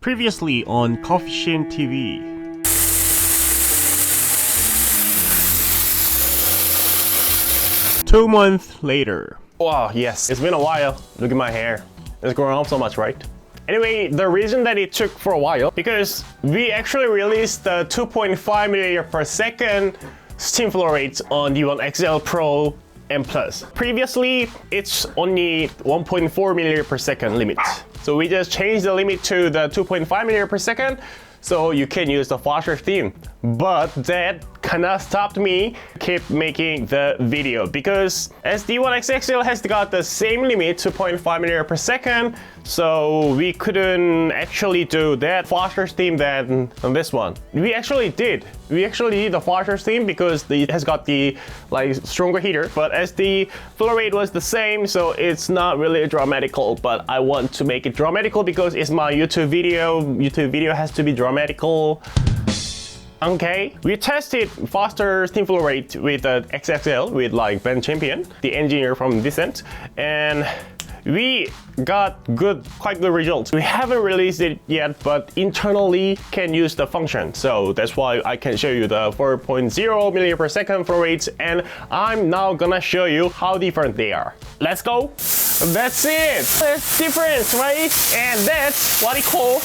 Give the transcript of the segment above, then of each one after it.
Previously on Coffeeshin TV. Two months later. Wow, yes, it's been a while. Look at my hair. It's growing up so much, right? Anyway, the reason that it took for a while, because we actually released the 2.5 milliliter per second steam flow rate on DE1XXL Pro and Plus. Previously, it's only 1.4 milliliter per second limit. So we just changed the limit to the 2.5 milliliter per second, so you can use the faster steam. But that kinda stopped me keep making the video, because as DE1XXL has got the same limit, 2.5 milliliter per second, so we couldn't actually do that faster steam than on this one. We actually did the faster steam because it has got the stronger heater, but as the flow rate was the same, so it's not really dramatical. But I want to make it dramatical because it's my YouTube video. YouTube video has to be dramatical. Okay, we tested faster steam flow rate with the XXL with Ben Champion, the engineer from Descent, and we got quite good results. We haven't released it yet, but internally can use the function. So that's why I can show you the 4.0 milliliter per second flow rates, and I'm now gonna show you how different they are. Let's go. That's it. That's difference, right? And that's what I call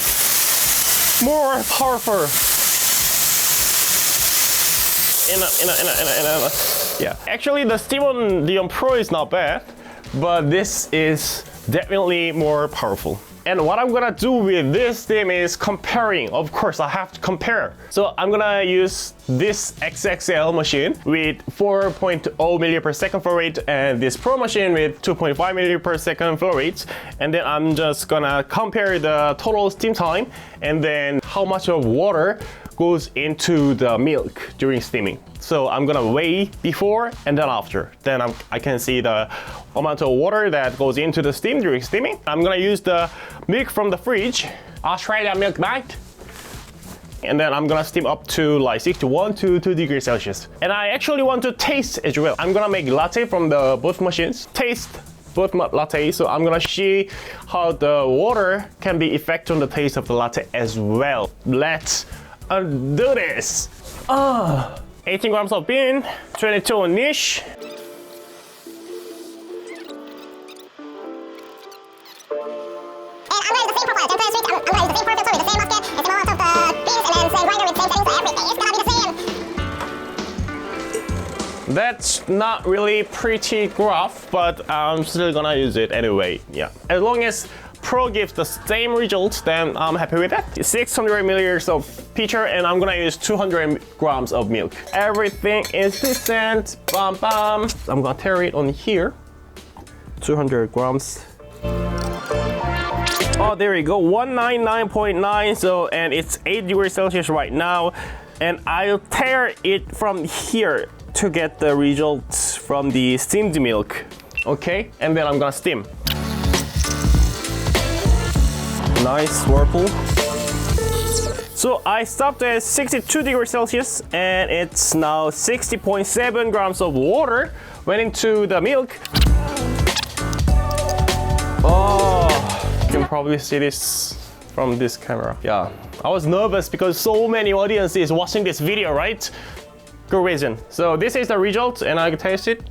more powerful. Yeah. Actually, the steam on DE1PRO is not bad, but this is definitely more powerful. And what I'm gonna do with this steam is comparing. Of course, I have to compare. So I'm gonna use this XXL machine with 4.0 milliliter per second flow rate and this Pro machine with 2.5 milliliter per second flow rates. And then I'm just gonna compare the total steam time and then how much of water goes into the milk during steaming. So I'm gonna weigh before and then after. Then I can see the amount of water that goes into the steam during steaming. I'm gonna use the milk from the fridge, Australian milk night. And then I'm gonna steam up to 61 to 2 degrees Celsius. And I actually want to taste as well. I'm gonna make latte from both machines. Taste both latte, so I'm gonna see how the water can be effect on the taste of the latte as well. Let's do this. 18 grams of bean, 22 on niche. That's not really pretty graph, but I'm still gonna use it anyway. Yeah, as long as Pro gives the same results, then I'm happy with that. 600 milliliters of pitcher, and I'm gonna use 200 grams of milk. Everything is decent. Bam bam. I'm gonna tear it on here. 200 grams. Oh, there you go. 199.9. So, and it's 8 degrees Celsius right now, and I'll tear it from here to get the results from the steamed milk. Okay, and then I'm gonna steam. Nice whirlpool. So I stopped at 62 degrees Celsius, and it's now 60.7 grams of water went into the milk. Oh, you can probably see this from this camera. Yeah, I was nervous because so many audiences watching this video, right? Good reason. So this is the result, and I can taste it.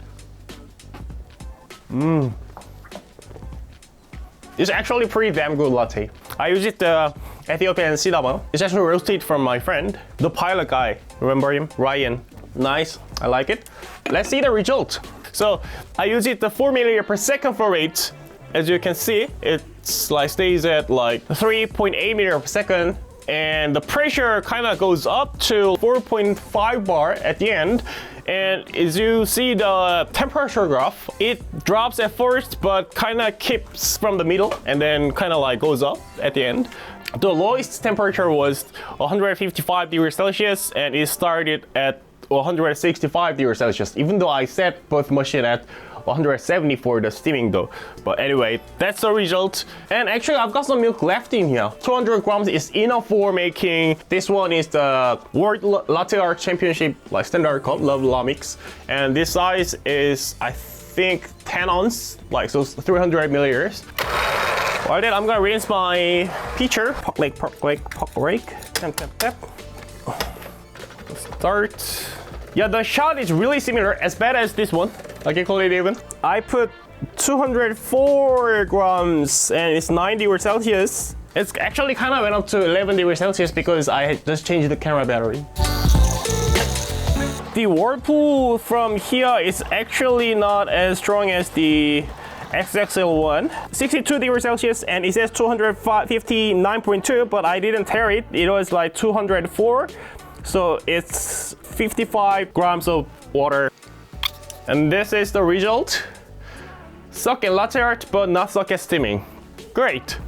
It's actually pretty damn good latte. I use it the Ethiopian cinnamon. It's actually roasted from my friend, the pilot guy. Remember him? Ryan. Nice. I like it. Let's see the result. So I use it the 4 milliliter per second flow rate. As you can see, it's stays at 3.8 milliliter per second, and the pressure kind of goes up to 4.5 bar at the end. And as you see the temperature graph, it drops at first, but kind of keeps from the middle and then kind of goes up at the end. The lowest temperature was 155 degrees Celsius, and it started at 165 degrees Celsius, even though I set both machine at 170 for the steaming though. But anyway, that's the result. And actually I've got some milk left in here. 200 grams is enough for making. This one is the World Latte Art Championship standard cup, Love La Mix. And this size is I think 10 ounce, so 300 milliliters. While then, I'm gonna rinse my pitcher. Pork rake. Tap, tap, tap. Start. Yeah, the shot is really similar, as bad as this one. I can call it even. I put 204 grams and it's 9 degrees Celsius. It's actually kind of went up to 11 degrees Celsius because I just changed the camera battery. The whirlpool from here is actually not as strong as the XXL one. 62 degrees Celsius and it says 259.2, but I didn't tear it. It was like 204. So it's 55 grams of water. And this is the result. Suck at latte art, but not suck at steaming. Great.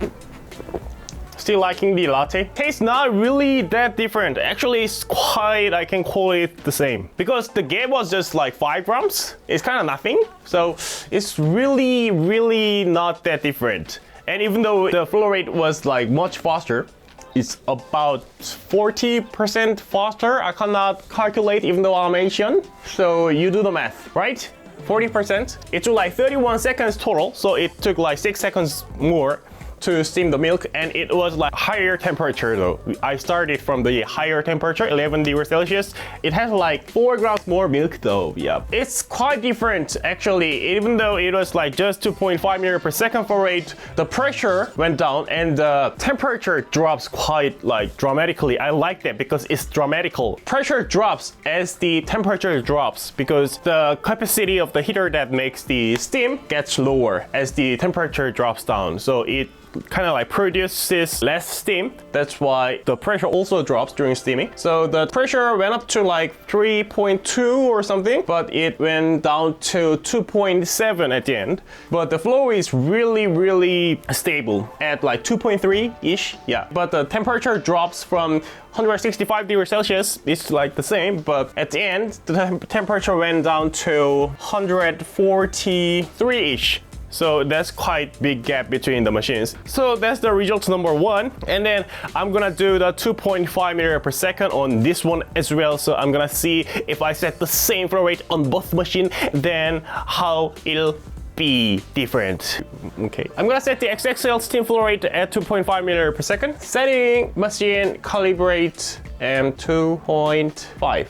Still liking the latte. Tastes not really that different. Actually, it's quite, I can call it the same. Because the gap was just like 5 grams. It's kind of nothing. So it's really, really not that different. And even though the flow rate was like much faster, it's about 40% faster. I cannot calculate even though I'm Asian. So you do the math, right? 40%. It took like 31 seconds total. So it took like 6 seconds more to steam the milk, and it was like higher temperature though. I started from the higher temperature, 11 degrees Celsius. It has like 4 grams more milk though. Yeah, it's quite different actually. Even though it was like just 2.5 meters per second flow rate, the pressure went down and the temperature drops quite like dramatically. I like that because it's dramatical. Pressure drops as the temperature drops because the capacity of the heater that makes the steam gets lower as the temperature drops down. So it kind of like produces less steam. That's why the pressure also drops during steaming. So the pressure went up to like 3.2 or something, but it went down to 2.7 at the end. But the flow is really, really stable at like 2.3-ish. Yeah, but the temperature drops from 165 degrees Celsius. It's like the same, but at the end, the temperature went down to 143-ish. So that's quite big gap between the machines. So that's the result number 1. And then I'm gonna do the 2.5 meters per second on this one as well. So I'm gonna see if I set the same flow rate on both machines, then how it'll be different. Okay, I'm gonna set the XXL steam flow rate at 2.5 meters per second. Setting machine calibrate and 2.5.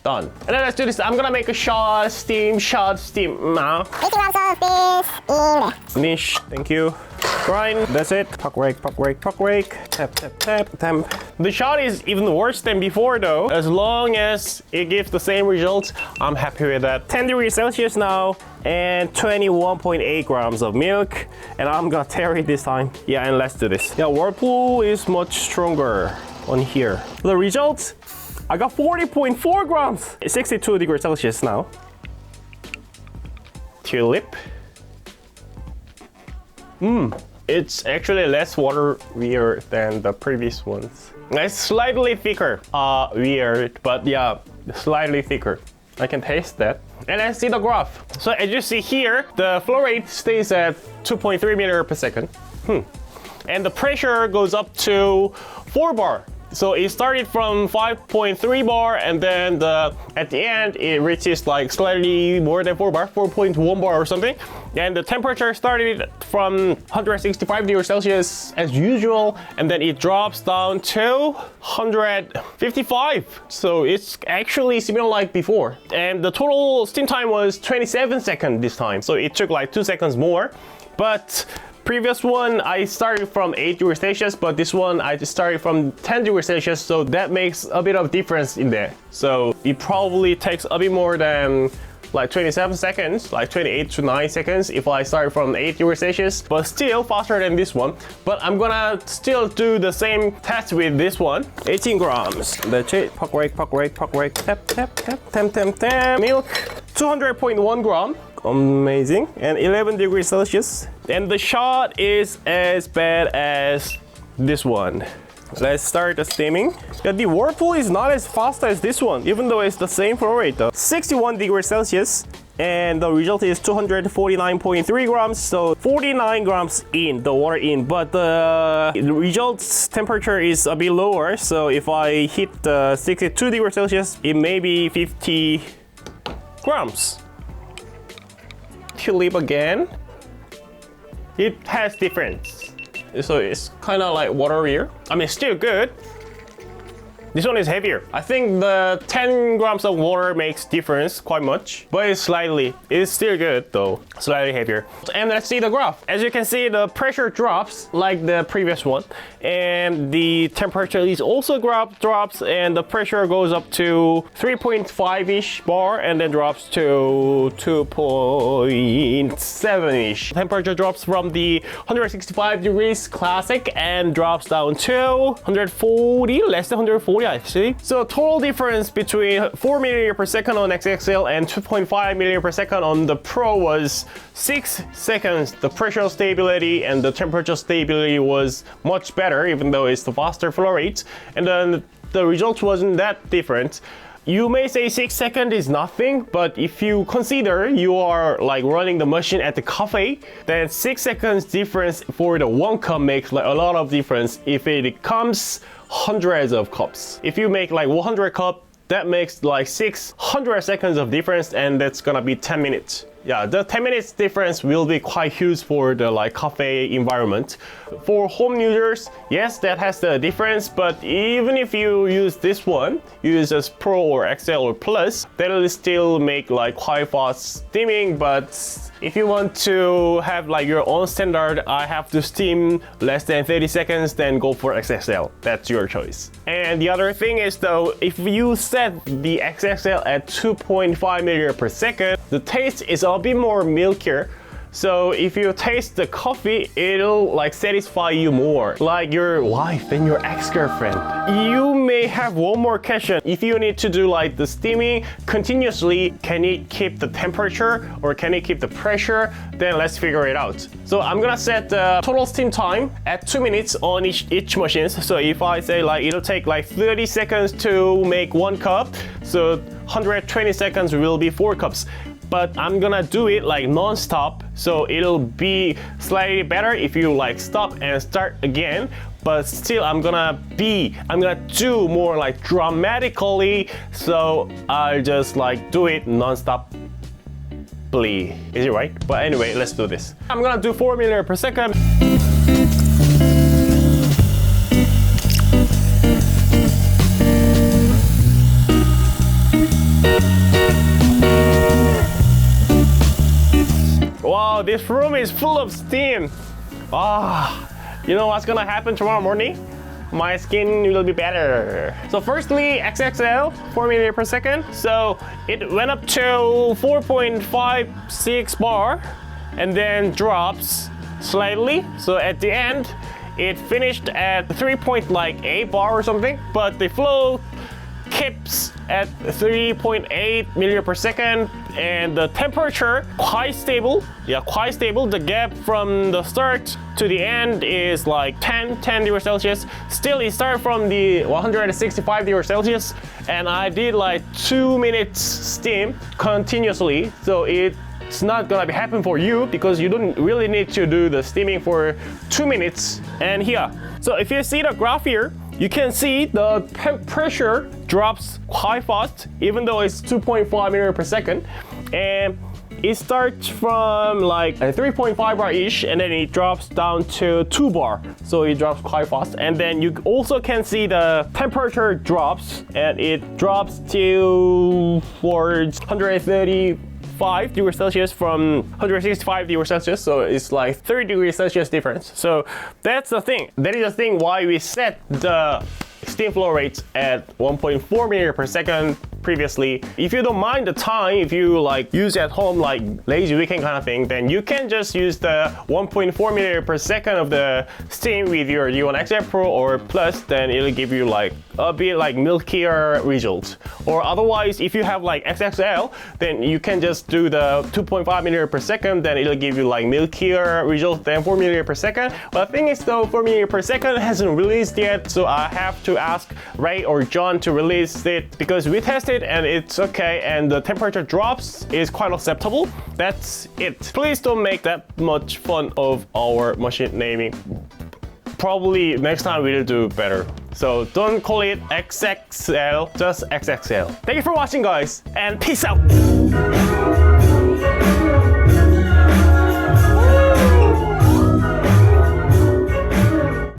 Done. And then let's do this. I'm gonna make a shot, steam, now. 80 grams of this in there. Niche, thank you. Grind, that's it. Puck rake. Tap, tap, tap, tap. The shot is even worse than before though. As long as it gives the same results, I'm happy with that. 10 degrees Celsius now and 21.8 grams of milk. And I'm gonna tear it this time. Yeah, and let's do this. Yeah, whirlpool is much stronger on here. The results, I got 40.4 grams. 62 degrees Celsius now. Tulip. It's actually less waterier than the previous ones. It's slightly thicker. Weird, but yeah, slightly thicker. I can taste that. And I see the graph. So as you see here, the flow rate stays at 2.3 meters per second. And the pressure goes up to 4 bar. So it started from 5.3 bar and then at the end it reaches like slightly more than 4 bar, 4.1 bar or something. And the temperature started from 165 degrees Celsius as usual, and then it drops down to 155. So it's actually similar like before. And the total steam time was 27 seconds this time. So it took like 2 seconds more. But previous one, I started from 8 degrees Celsius, but this one, I just started from 10 degrees Celsius, so that makes a bit of difference in there. So it probably takes a bit more than like 27 seconds, like 28 to 9 seconds if I start from 8 degrees Celsius, but still faster than this one. But I'm gonna still do the same test with this one. 18 grams. That's it. Puck rake. Tap, tap, tap, tap, tap, tap. Milk. 200.1 gram. Amazing. And 11 degrees Celsius. And the shot is as bad as this one. Let's start the steaming. Yeah, the whirlpool is not as fast as this one, even though it's the same flow rate though. 61 degrees Celsius. And the result is 249.3 grams, so 49 grams in, the water in, but the results temperature is a bit lower, so if I hit 62 degrees Celsius, it may be 50 grams. Tulip again. It has difference. so it's kind of like waterier. I mean, still good. This one is heavier. I think the 10 grams of water makes difference quite much, but it's still good though, slightly heavier. And let's see the graph. As you can see, the pressure drops like the previous one, and the temperature is also drops, and the pressure goes up to 3.5-ish bar and then drops to 2.7-ish. Temperature drops from the 165 degrees classic and drops down to 140, less than 140 actually. So total difference between 4 milliliter per second on XXL and 2.5 milliliter per second on the Pro was 6 seconds. The pressure stability and the temperature stability was much better, even though it's the faster flow rate. And then the result wasn't that different. You may say 6 seconds is nothing, but if you consider you are like running the machine at the cafe, then 6 seconds difference for the 1 cup makes like a lot of difference if it comes hundreds of cups. If you make like 100 cups, that makes like 600 seconds of difference, and that's gonna be 10 minutes. Yeah, the 10 minutes difference will be quite huge for the like cafe environment. For home users, yes, that has the difference, but even if you use this one, use as Pro or XL or Plus, that'll still make like quite fast steaming. But if you want to have like your own standard, I have to steam less than 30 seconds, then go for XXL. That's your choice. And the other thing is though, if you set the XXL at 2.5 milliliter per second, the taste is a bit more milkier. So if you taste the coffee, it'll like satisfy you more, like your wife and your ex-girlfriend. You may have one more question. If you need to do like the steaming continuously, can it keep the temperature or can it keep the pressure? Then let's figure it out. So I'm gonna set the total steam time at 2 minutes on each machine. So if I say like it'll take like 30 seconds to make 1 cup, so 120 seconds will be 4 cups. But I'm gonna do it like non-stop, so it'll be slightly better if you like stop and start again. But still, I'm gonna do more like dramatically, so I'll just like do it non-stop. Is it right? But anyway, let's do this. I'm gonna do 4 milliliter per second. Wow, this room is full of steam. You know what's gonna happen tomorrow morning? My skin will be better. So firstly, XXL, 4 milliliter per second. So it went up to 4.56 bar and then drops slightly. So at the end, it finished at 3.8 bar or something, but the flow keeps at 3.8 milliliter per second, and the temperature quite stable. Yeah, quite stable. The gap from the start to the end is like 10 degrees Celsius. Still, it started from the 165 degrees Celsius, and I did like 2 minutes steam continuously. So it's not gonna be happen for you because you don't really need to do the steaming for 2 minutes. And here, so if you see the graph here, you can see the pressure drops quite fast, even though it's 2.5 milliliter per second. And it starts from like a 3.5 bar-ish, and then it drops down to 2 bar. So it drops quite fast. And then you also can see the temperature drops, and it drops to towards 135 degrees Celsius from 165 degrees Celsius, so it's like 30 degrees Celsius difference. So that's the thing. That is the thing why we set the steam flow rates at 1.4 milliliter per second previously. If you don't mind the time, if you like use at home like lazy weekend kind of thing, then you can just use the 1.4 milliliter per second of the steam with your DE1XXL Pro or Plus, then it'll give you like a bit like milkier result. Or otherwise, if you have like XXL, then you can just do the 2.5 milliliter per second, then it'll give you like milkier result than 4 milliliter per second. But the thing is though, 4 milliliter per second hasn't released yet, so I have to ask Ray or John to release it, because we tested and it's okay, and the temperature drops is quite acceptable. That's it. Please don't make that much fun of our machine naming. Probably next time we'll do better. So don't call it XXL, just XXL. Thank you for watching, guys, and peace out.